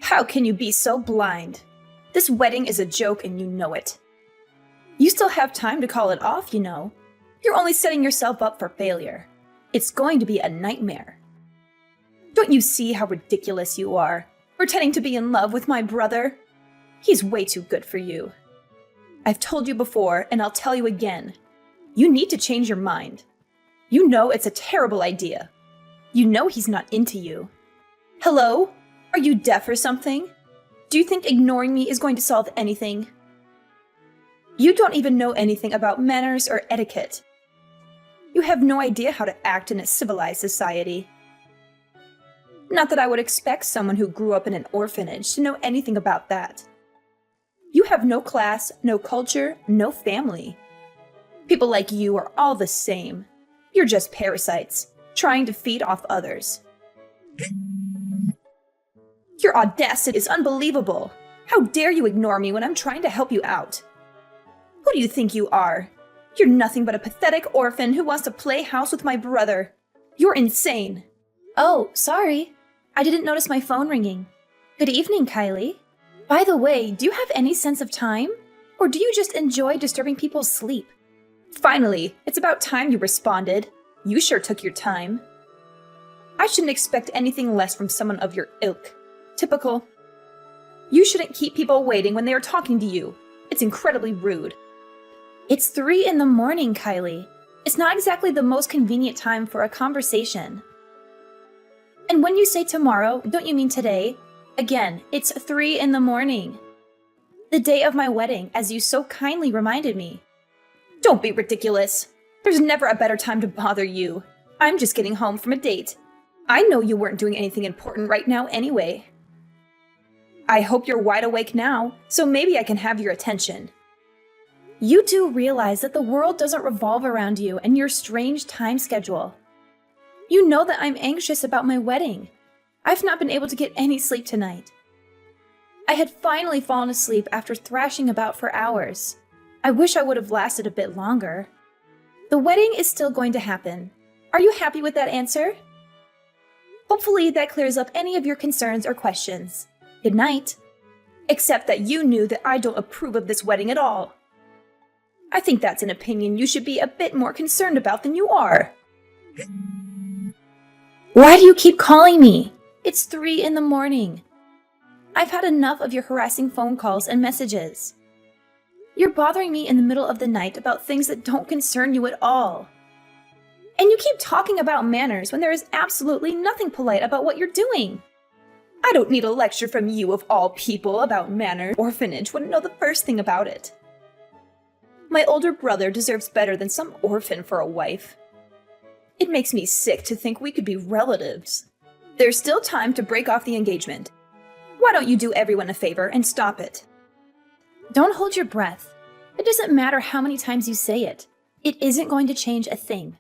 How can you be so blind? This wedding is a joke and you know it. You still have time to call it off, you know. You're only setting yourself up for failure. It's going to be a nightmare. Don't you see how ridiculous you are, pretending to be in love with my brother? He's way too good for you. I've told you before, and I'll tell you again. You need to change your mind. You know it's a terrible idea. You know he's not into you. Hello? Are you deaf or something? Do you think ignoring me is going to solve anything? You don't even know anything about manners or etiquette. You have no idea how to act in a civilized society. Not that I would expect someone who grew up in an orphanage to know anything about that. You have no class, no culture, no family. People like you are all the same. You're just parasites, trying to feed off others. Your audacity is unbelievable. How dare you ignore me when I'm trying to help you out? Who do you think you are? You're nothing but a pathetic orphan who wants to play house with my brother. You're insane. Oh, sorry. I didn't notice my phone ringing. Good evening, Kylie. By the way, do you have any sense of time? Or do you just enjoy disturbing people's sleep? Finally, it's about time you responded. You sure took your time. I shouldn't expect anything less from someone of your ilk. Typical. You shouldn't keep people waiting when they are talking to you. It's incredibly rude. It's 3 in the morning, Kylie. It's not exactly the most convenient time for a conversation. And when you say tomorrow, don't you mean today? Again, it's 3 in the morning. The day of my wedding, as you so kindly reminded me. Don't be ridiculous. There's never a better time to bother you. I'm just getting home from a date. I know you weren't doing anything important right now anyway. I hope you're wide awake now, so maybe I can have your attention. You do realize that the world doesn't revolve around you and your strange time schedule. You know that I'm anxious about my wedding. I've not been able to get any sleep tonight. I had finally fallen asleep after thrashing about for hours. I wish I would have lasted a bit longer. The wedding is still going to happen. Are you happy with that answer? Hopefully that clears up any of your concerns or questions. Good night. Except that you knew that I don't approve of this wedding at all. I think that's an opinion you should be a bit more concerned about than you are. Why do you keep calling me? It's 3 in the morning. I've had enough of your harassing phone calls and messages. You're bothering me in the middle of the night about things that don't concern you at all. And you keep talking about manners when there is absolutely nothing polite about what you're doing. I don't need a lecture from you of all people about manners. Orphanage wouldn't know the first thing about it. My older brother deserves better than some orphan for a wife. It makes me sick to think we could be relatives. There's still time to break off the engagement. Why don't you do everyone a favor and stop it? Don't hold your breath. It doesn't matter how many times you say it. It isn't going to change a thing.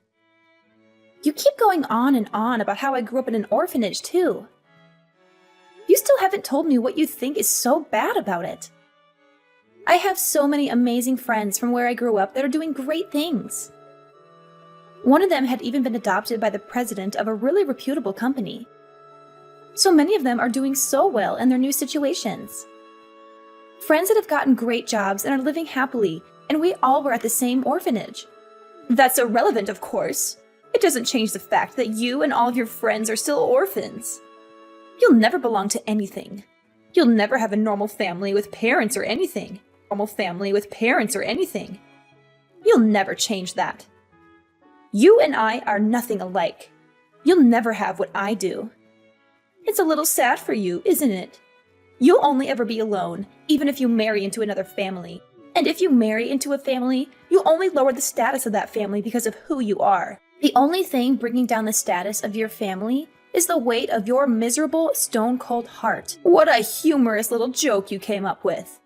You keep going on and on about how I grew up in an orphanage, too. You still haven't told me what you think is so bad about it. I have so many amazing friends from where I grew up that are doing great things. One of them had even been adopted by the president of a really reputable company. So many of them are doing so well in their new situations. Friends that have gotten great jobs and are living happily, and we all were at the same orphanage. That's irrelevant, of course. It doesn't change the fact that you and all of your friends are still orphans. You'll never belong to anything. You'll never have a normal family with parents or anything. You'll never change that. You and I are nothing alike. You'll never have what I do. It's a little sad for you, isn't it? You'll only ever be alone, even if you marry into another family. And if you marry into a family, you'll only lower the status of that family because of who you are. The only thing bringing down the status of your family is the weight of your miserable, stone-cold heart. What a humorous little joke you came up with.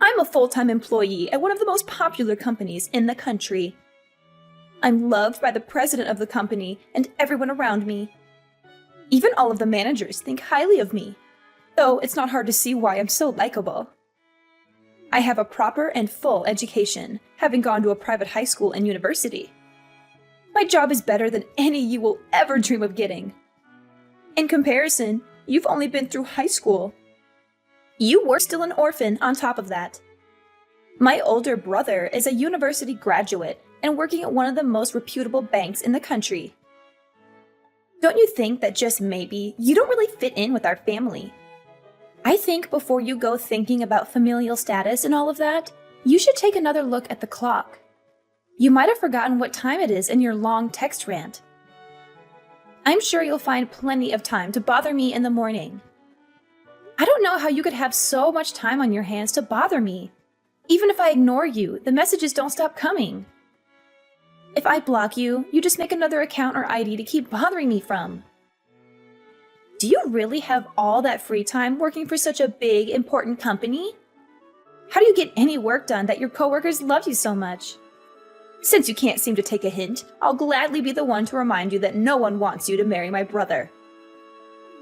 I'm a full-time employee at one of the most popular companies in the country. I'm loved by the president of the company and everyone around me. Even all of the managers think highly of me, though it's not hard to see why I'm so likable. I have a proper and full education, having gone to a private high school and university. My job is better than any you will ever dream of getting. In comparison, you've only been through high school. You were still an orphan on top of that. My older brother is a university graduate and working at one of the most reputable banks in the country. Don't you think that just maybe you don't really fit in with our family? I think before you go thinking about familial status and all of that, you should take another look at the clock. You might have forgotten what time it is in your long text rant. I'm sure you'll find plenty of time to bother me in the morning. I don't know how you could have so much time on your hands to bother me. Even if I ignore you, the messages don't stop coming. If I block you, you just make another account or ID to keep bothering me from. Do you really have all that free time working for such a big, important company? How do you get any work done that your coworkers love you so much? Since you can't seem to take a hint, I'll gladly be the one to remind you that no one wants you to marry my brother.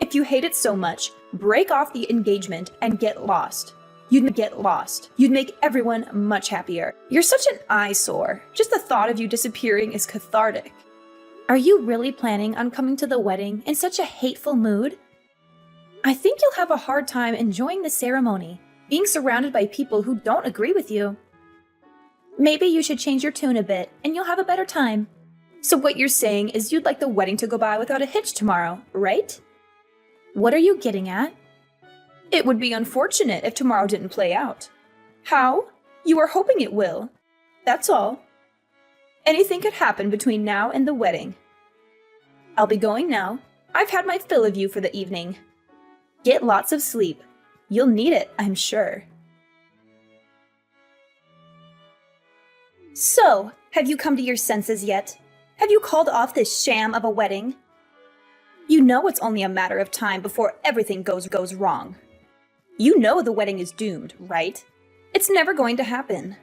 If you hate it so much, break off the engagement and get lost. You'd get lost. You'd make everyone much happier. You're such an eyesore. Just the thought of you disappearing is cathartic. Are you really planning on coming to the wedding in such a hateful mood? I think you'll have a hard time enjoying the ceremony, being surrounded by people who don't agree with you. Maybe you should change your tune a bit and you'll have a better time. So what you're saying is you'd like the wedding to go by without a hitch tomorrow, right? What are you getting at? It would be unfortunate if tomorrow didn't play out. How? You are hoping it will. That's all. Anything could happen between now and the wedding. I'll be going now. I've had my fill of you for the evening. Get lots of sleep. You'll need it, I'm sure. So, have you come to your senses yet? Have you called off this sham of a wedding? You know it's only a matter of time before everything goes wrong. You know the wedding is doomed, right? It's never going to happen.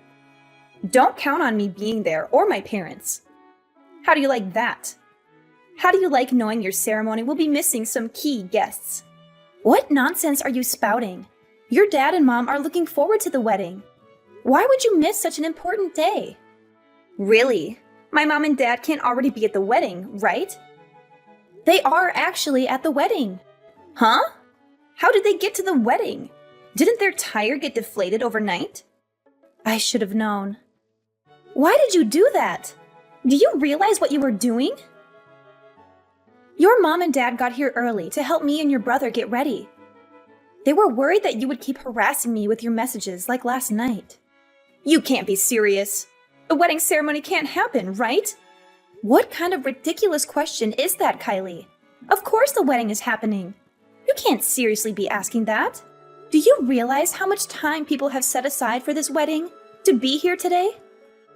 Don't count on me being there or my parents. How do you like that? How do you like knowing your ceremony will be missing some key guests? What nonsense are you spouting? Your dad and mom are looking forward to the wedding. Why would you miss such an important day? Really? My mom and dad can't already be at the wedding, right? They are actually at the wedding. Huh? How did they get to the wedding? Didn't their tire get deflated overnight? I should have known. Why did you do that? Do you realize what you were doing? Your mom and dad got here early to help me and your brother get ready. They were worried that you would keep harassing me with your messages like last night. You can't be serious. The wedding ceremony can't happen, right? What kind of ridiculous question is that, Kylie? Of course the wedding is happening. You can't seriously be asking that. Do you realize how much time people have set aside for this wedding? To be here today?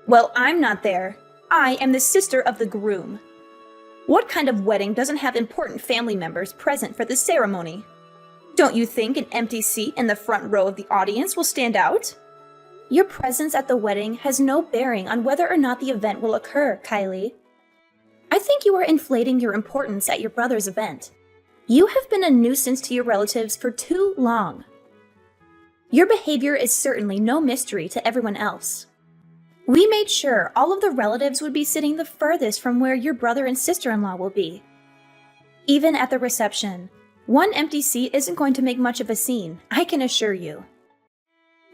Well, I'm not there. I am the sister of the groom. What kind of wedding doesn't have important family members present for the ceremony? Don't you think an empty seat in the front row of the audience will stand out? Your presence at the wedding has no bearing on whether or not the event will occur, Kylie. I think you are inflating your importance at your brother's event. You have been a nuisance to your relatives for too long. Your behavior is certainly no mystery to everyone else. We made sure all of the relatives would be sitting the furthest from where your brother and sister-in-law will be. Even at the reception, one empty seat isn't going to make much of a scene, I can assure you.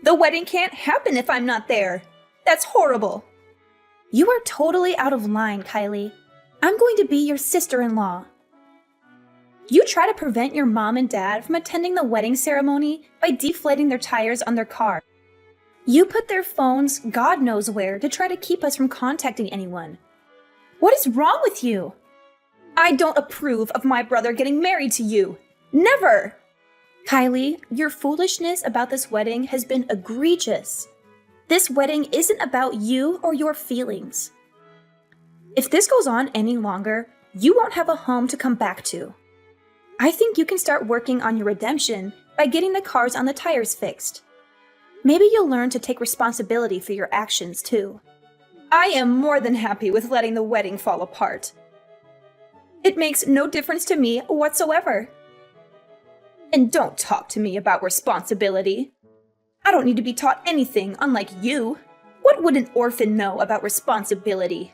The wedding can't happen if I'm not there. That's horrible. You are totally out of line, Kylie. I'm going to be your sister-in-law. You try to prevent your mom and dad from attending the wedding ceremony by deflating their tires on their car. You put their phones God knows where to try to keep us from contacting anyone. What is wrong with you? I don't approve of my brother getting married to you. Never! Kylie, your foolishness about this wedding has been egregious. This wedding isn't about you or your feelings. If this goes on any longer, you won't have a home to come back to. I think you can start working on your redemption by getting the cars on the tires fixed. Maybe you'll learn to take responsibility for your actions, too. I am more than happy with letting the wedding fall apart. It makes no difference to me whatsoever. And don't talk to me about responsibility. I don't need to be taught anything, unlike you. What would an orphan know about responsibility?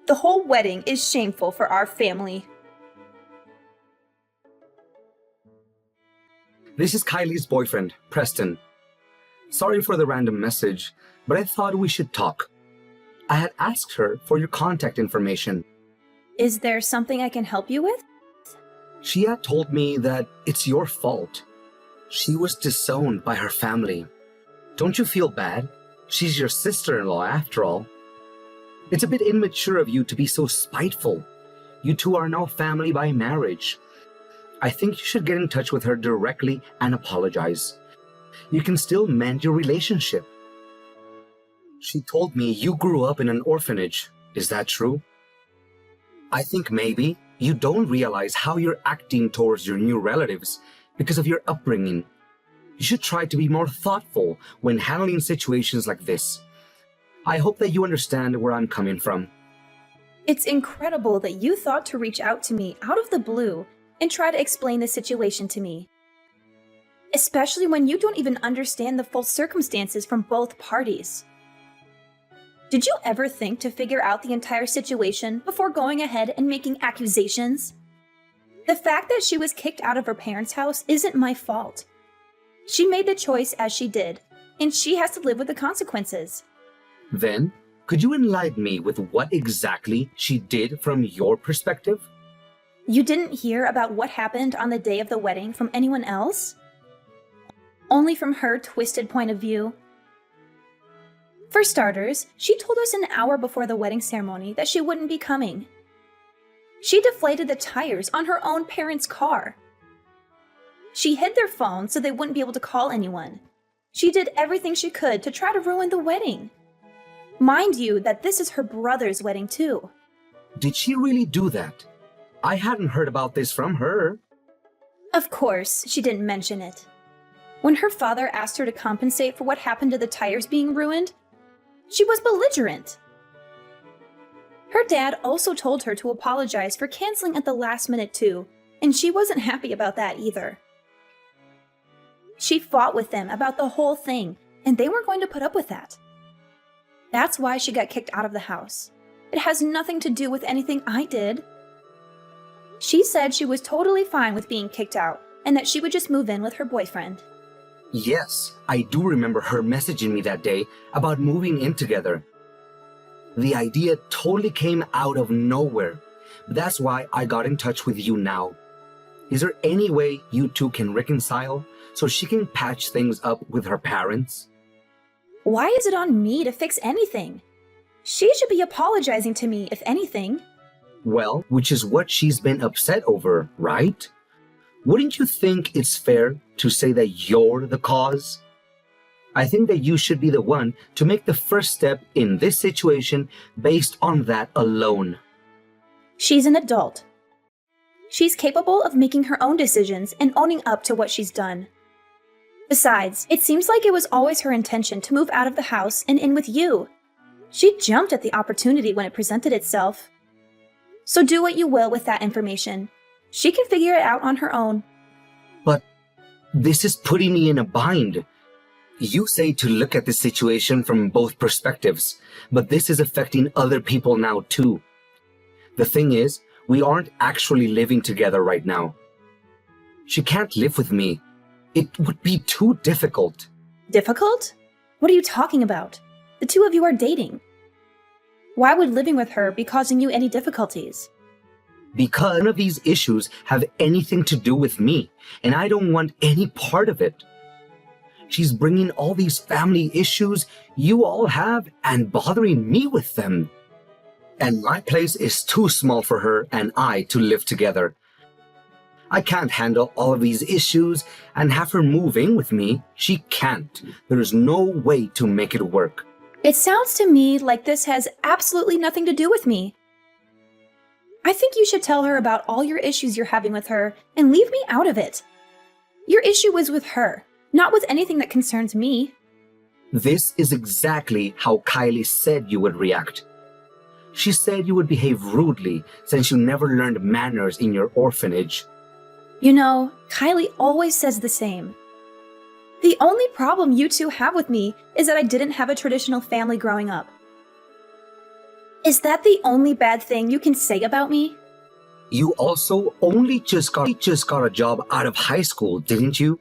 The whole wedding is shameful for our family. This is Kylie's boyfriend, Preston. Sorry for the random message, but I thought we should talk. I had asked her for your contact information. Is there something I can help you with? She had told me that it's your fault. She was disowned by her family. Don't you feel bad? She's your sister-in-law after all. It's a bit immature of you to be so spiteful. You two are now family by marriage. I think you should get in touch with her directly and apologize. You can still mend your relationship. She told me you grew up in an orphanage. Is that true? I think maybe you don't realize how you're acting towards your new relatives because of your upbringing. You should try to be more thoughtful when handling situations like this. I hope that you understand where I'm coming from. It's incredible that you thought to reach out to me out of the blue and try to explain the situation to me. Especially when you don't even understand the full circumstances from both parties. Did you ever think to figure out the entire situation before going ahead and making accusations? The fact that she was kicked out of her parents' house isn't my fault. She made the choice as she did, and she has to live with the consequences. Then, could you enlighten me with what exactly she did from your perspective? You didn't hear about what happened on the day of the wedding from anyone else? Only from her twisted point of view? For starters, she told us an hour before the wedding ceremony that she wouldn't be coming. She deflated the tires on her own parents' car. She hid their phones so they wouldn't be able to call anyone. She did everything she could to try to ruin the wedding. Mind you that this is her brother's wedding too. Did she really do that? I hadn't heard about this from her. Of course, she didn't mention it. When her father asked her to compensate for what happened to the tires being ruined, she was belligerent. Her dad also told her to apologize for canceling at the last minute too, and she wasn't happy about that either. She fought with them about the whole thing, and they weren't going to put up with that. That's why she got kicked out of the house. It has nothing to do with anything I did. She said she was totally fine with being kicked out, and that she would just move in with her boyfriend. Yes, I do remember her messaging me that day about moving in together. The idea totally came out of nowhere. That's why I got in touch with you now. Is there any way you two can reconcile so she can patch things up with her parents? Why is it on me to fix anything? She should be apologizing to me, if anything. Well, which is what she's been upset over, right? Wouldn't you think it's fair to say that you're the cause? I think that you should be the one to make the first step in this situation based on that alone. She's an adult. She's capable of making her own decisions and owning up to what she's done. Besides, it seems like it was always her intention to move out of the house and in with you. She jumped at the opportunity when it presented itself. So do what you will with that information. She can figure it out on her own. But this is putting me in a bind. You say to look at the situation from both perspectives, but this is affecting other people now too. The thing is, we aren't actually living together right now. She can't live with me. It would be too difficult. Difficult? What are you talking about? The two of you are dating. Why would living with her be causing you any difficulties? Because none of these issues have anything to do with me, and I don't want any part of it. She's bringing all these family issues you all have and bothering me with them. And my place is too small for her and I to live together. I can't handle all of these issues and have her move in with me. She can't. There's no way to make it work. It sounds to me like this has absolutely nothing to do with me. I think you should tell her about all your issues you're having with her and leave me out of it. Your issue is with her, not with anything that concerns me. This is exactly how Kylie said you would react. She said you would behave rudely since you never learned manners in your orphanage. You know, Kylie always says the same. The only problem you two have with me is that I didn't have a traditional family growing up. Is that the only bad thing you can say about me? You also only just got a job out of high school, didn't you?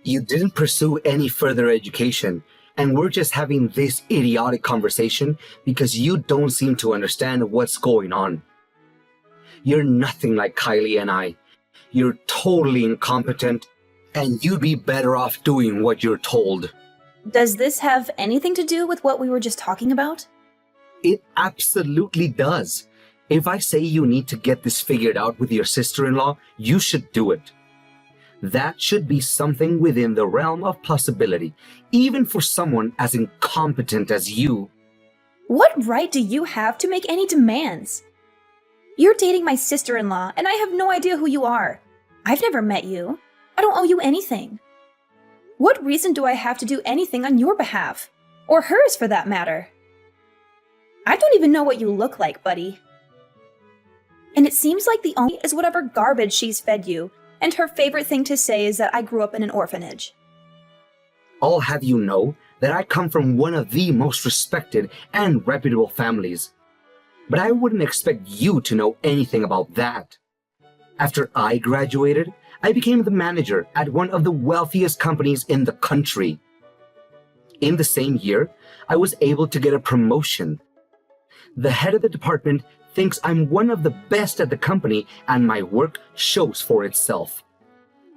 You didn't pursue any further education, and we're just having this idiotic conversation because you don't seem to understand what's going on. You're nothing like Kylie and I. You're totally incompetent, and you'd be better off doing what you're told. Does this have anything to do with what we were just talking about? It absolutely does. If I say you need to get this figured out with your sister-in-law, you should do it. That should be something within the realm of possibility, even for someone as incompetent as you. What right do you have to make any demands? You're dating my sister-in-law, and I have no idea who you are. I've never met you. I don't owe you anything. What reason do I have to do anything on your behalf? Or hers, for that matter? I don't even know what you look like, buddy. And it seems like the only is whatever garbage she's fed you, and her favorite thing to say is that I grew up in an orphanage. I'll have you know that I come from one of the most respected and reputable families. But I wouldn't expect you to know anything about that. After I graduated, I became the manager at one of the wealthiest companies in the country. In the same year, I was able to get a promotion. The head of the department thinks I'm one of the best at the company, and my work shows for itself.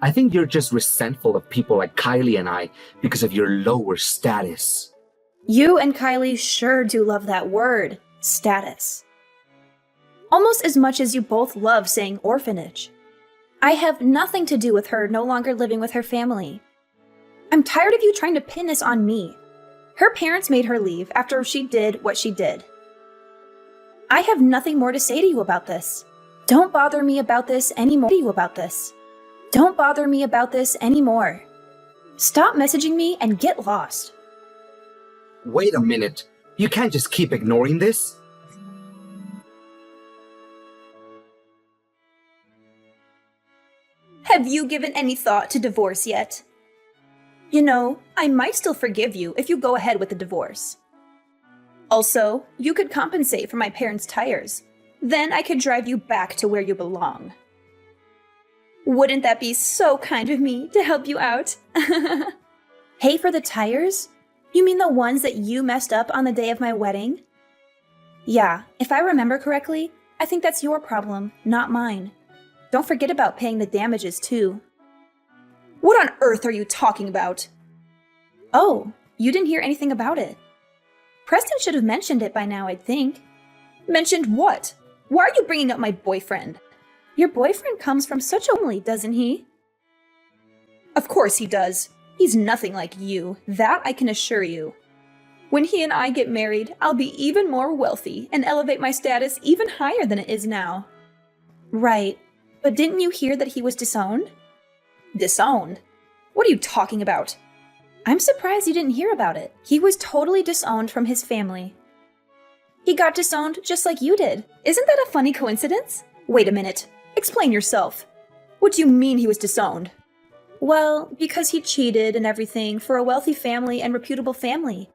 I think you're just resentful of people like Kylie and I because of your lower status. You and Kylie sure do love that word, status. Almost as much as you both love saying orphanage. I have nothing to do with her no longer living with her family. I'm tired of you trying to pin this on me. Her parents made her leave after she did what she did. I have nothing more to say to you about this. Don't bother me about this anymore. Don't bother me about this anymore. Stop messaging me and get lost. Wait a minute. You can't just keep ignoring this. Have you given any thought to divorce yet? You know, I might still forgive you if you go ahead with the divorce. Also, you could compensate for my parents' tires. Then I could drive you back to where you belong. Wouldn't that be so kind of me to help you out? Pay for the tires? You mean the ones that you messed up on the day of my wedding? Yeah, if I remember correctly, I think that's your problem, not mine. Don't forget about paying the damages, too. What on earth are you talking about? Oh, you didn't hear anything about it. Preston should have mentioned it by now, I'd think. Mentioned what? Why are you bringing up my boyfriend? Your boyfriend comes from such a family, doesn't he? Of course he does. He's nothing like you, that I can assure you. When he and I get married, I'll be even more wealthy and elevate my status even higher than it is now. Right. But didn't you hear that he was disowned? Disowned? What are you talking about? I'm surprised you didn't hear about it. He was totally disowned from his family. He got disowned just like you did. Isn't that a funny coincidence? Wait a minute. Explain yourself. What do you mean he was disowned? Well, because he cheated and everything for a wealthy family and reputable family.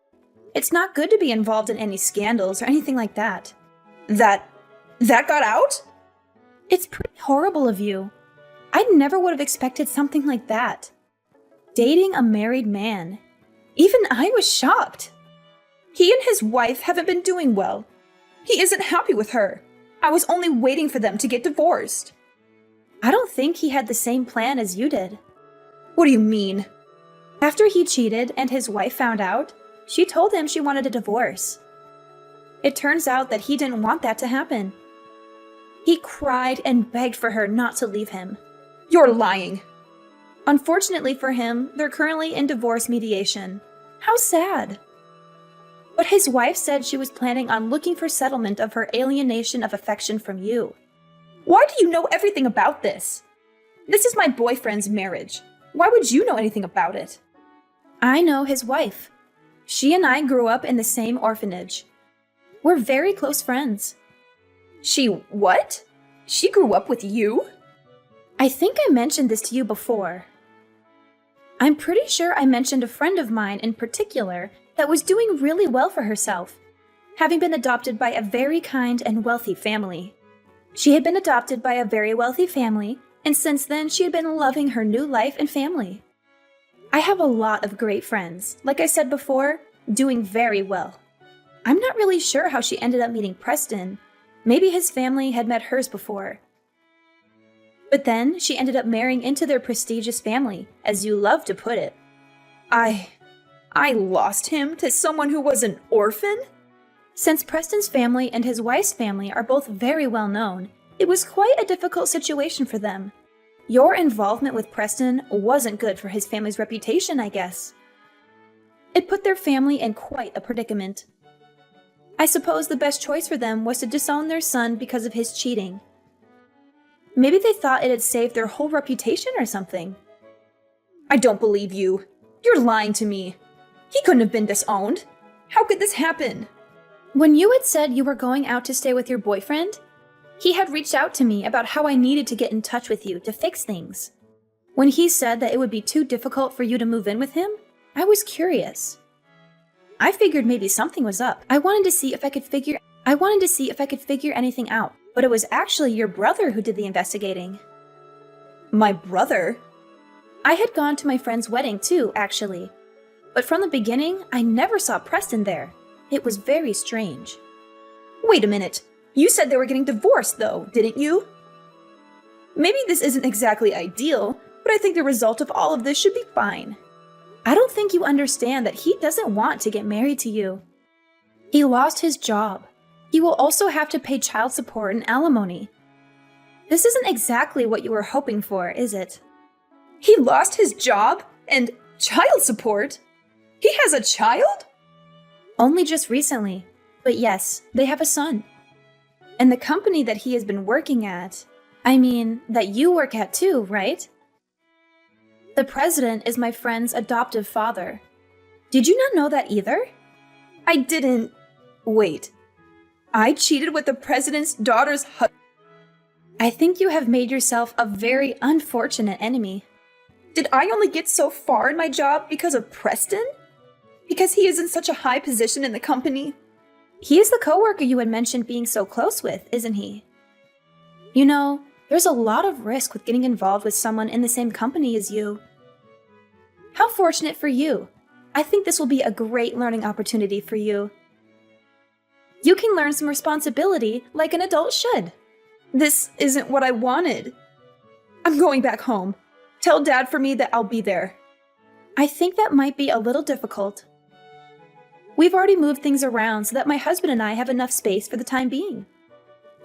It's not good to be involved in any scandals or anything like that. That got out? It's pretty horrible of you. I never would have expected something like that. Dating a married man. Even I was shocked. He and his wife haven't been doing well. He isn't happy with her. I was only waiting for them to get divorced. I don't think he had the same plan as you did. What do you mean? After he cheated and his wife found out, she told him she wanted a divorce. It turns out that he didn't want that to happen. He cried and begged for her not to leave him. You're lying. Unfortunately for him, they're currently in divorce mediation. How sad. But his wife said she was planning on looking for settlement of her alienation of affection from you. Why do you know everything about this? This is my boyfriend's marriage. Why would you know anything about it? I know his wife. She and I grew up in the same orphanage. We're very close friends. She what? She grew up with you? I think I mentioned this to you before. I'm pretty sure I mentioned a friend of mine in particular that was doing really well for herself, having been adopted by a very kind and wealthy family. She had been adopted by a very wealthy family, and since then she had been loving her new life and family. I have a lot of great friends, like I said before, doing very well. I'm not really sure how she ended up meeting Preston. Maybe his family had met hers before. But then she ended up marrying into their prestigious family, as you love to put it. I lost him to someone who was an orphan? Since Preston's family and his wife's family are both very well known, it was quite a difficult situation for them. Your involvement with Preston wasn't good for his family's reputation, I guess. It put their family in quite a predicament. I suppose the best choice for them was to disown their son because of his cheating. Maybe they thought it had saved their whole reputation or something. I don't believe you. You're lying to me. He couldn't have been disowned. How could this happen? When you had said you were going out to stay with your boyfriend, he had reached out to me about how I needed to get in touch with you to fix things. When he said that it would be too difficult for you to move in with him, I was curious. I figured maybe something was up. I wanted to see if I could figure anything out, but it was actually your brother who did the investigating. My brother? I had gone to my friend's wedding too, actually. But from the beginning, I never saw Preston there. It was very strange. Wait a minute. You said they were getting divorced, though, didn't you? Maybe this isn't exactly ideal, but I think the result of all of this should be fine. I don't think you understand that he doesn't want to get married to you. He lost his job. He will also have to pay child support and alimony. This isn't exactly what you were hoping for, is it? He lost his job and child support? He has a child? Only just recently. But yes, they have a son. And the company that he has been working at, that you work at too, right? The president is my friend's adoptive father. Did you not know that either? I didn't. Wait. I cheated with the president's daughter's husband? I think you have made yourself a very unfortunate enemy. Did I only get so far in my job because of Preston? Because he is in such a high position in the company? He is the coworker you had mentioned being so close with, isn't he? You know, there's a lot of risk with getting involved with someone in the same company as you. How fortunate for you. I think this will be a great learning opportunity for you. You can learn some responsibility like an adult should. This isn't what I wanted. I'm going back home. Tell Dad for me that I'll be there. I think that might be a little difficult. We've already moved things around so that my husband and I have enough space for the time being.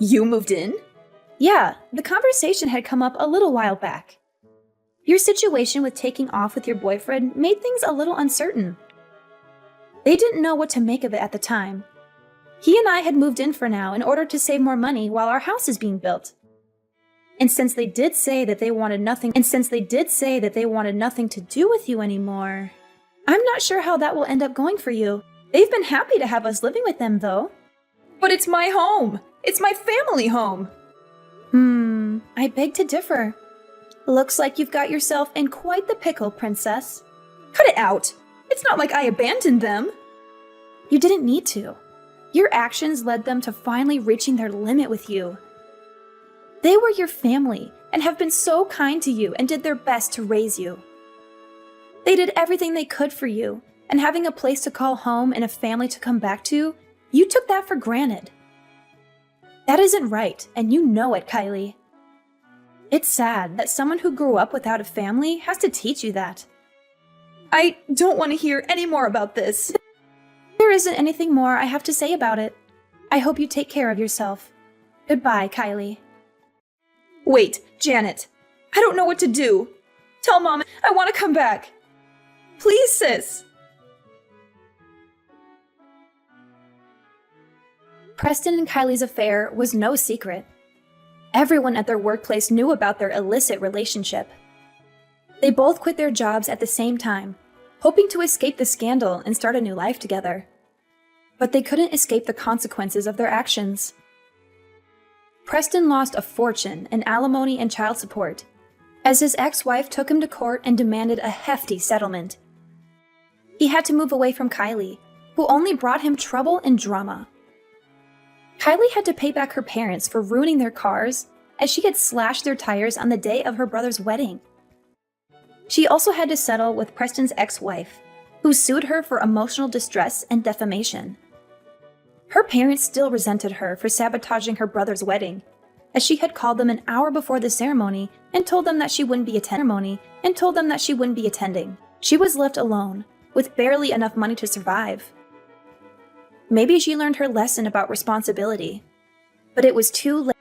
You moved in? Yeah, the conversation had come up a little while back. Your situation with taking off with your boyfriend made things a little uncertain. They didn't know what to make of it at the time. He and I had moved in for now in order to save more money while our house is being built. And since they did say that they wanted nothing to do with you anymore, I'm not sure how that will end up going for you. They've been happy to have us living with them, though. But it's my home. It's my family home. I beg to differ. Looks like you've got yourself in quite the pickle, princess. Cut it out. It's not like I abandoned them. You didn't need to. Your actions led them to finally reaching their limit with you. They were your family and have been so kind to you and did their best to raise you. They did everything they could for you, and having a place to call home and a family to come back to, you took that for granted. That isn't right, and you know it, Kylie. It's sad that someone who grew up without a family has to teach you that. I don't want to hear any more about this. There isn't anything more I have to say about it. I hope you take care of yourself. Goodbye, Kylie. Wait, Janet. I don't know what to do. Tell Mom I want to come back. Please, sis. Preston and Kylie's affair was no secret. Everyone at their workplace knew about their illicit relationship. They both quit their jobs at the same time, hoping to escape the scandal and start a new life together. But they couldn't escape the consequences of their actions. Preston lost a fortune in alimony and child support, as his ex-wife took him to court and demanded a hefty settlement. He had to move away from Kylie, who only brought him trouble and drama. Kylie had to pay back her parents for ruining their cars, as she had slashed their tires on the day of her brother's wedding. She also had to settle with Preston's ex-wife, who sued her for emotional distress and defamation. Her parents still resented her for sabotaging her brother's wedding, as she had called them an hour before the ceremony and told them that she wouldn't be attending. She was left alone, with barely enough money to survive. Maybe she learned her lesson about responsibility, but it was too late.